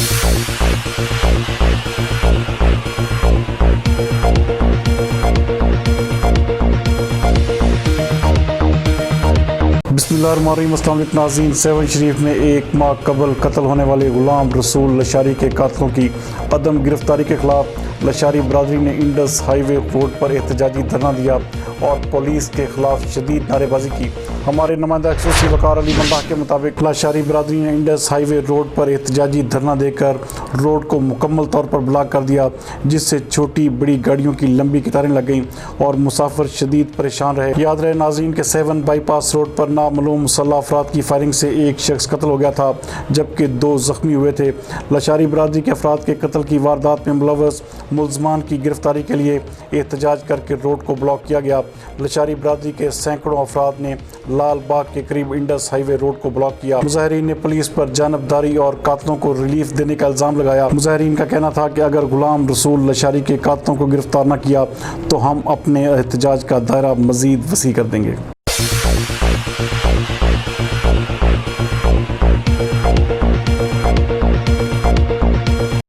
بسم اللہ الرحمن الرحیم۔ السلام علیکم ناظرین، سیہون شریف میں ایک ماہ قبل قتل ہونے والے غلام رسول لاشاری کے قاتلوں کی عدم گرفتاری کے خلاف لاشاری برادری نے انڈس ہائی وے روڈ پر احتجاجی دھرنا دیا اور پولیس کے خلاف شدید نعرے بازی کی۔ ہمارے نمائندہ خصوصی وقار علی ملہ کے مطابق لاشاری برادری نے انڈس ہائی وے روڈ پر احتجاجی دھرنا دے کر روڈ کو مکمل طور پر بلاک کر دیا، جس سے چھوٹی بڑی گاڑیوں کی لمبی قطاریں لگ گئیں اور مسافر شدید پریشان رہے۔ یاد رہے ناظرین کہ سیہون بائی پاس روڈ پر نامعلوم مسلح افراد کی فائرنگ سے ایک شخص قتل ہو گیا تھا جبکہ 2 زخمی ہوئے تھے۔ لاشاری برادری کے افراد کے قتل کی واردات میں ملوث ملزمان کی گرفتاری کے لیے احتجاج کر کے روڈ کو بلاک کیا گیا۔ لاشاری برادری کے سینکڑوں افراد نے لال باغ کے قریب انڈس ہائی وے روڈ کو بلاک کیا۔ مظاہرین نے پولیس پر جانبداری اور قاتلوں کو ریلیف دینے کا الزام لگایا۔ مظاہرین کا کہنا تھا کہ اگر غلام رسول لاشاری کے قاتلوں کو گرفتار نہ کیا تو ہم اپنے احتجاج کا دائرہ مزید وسیع کر دیں گے۔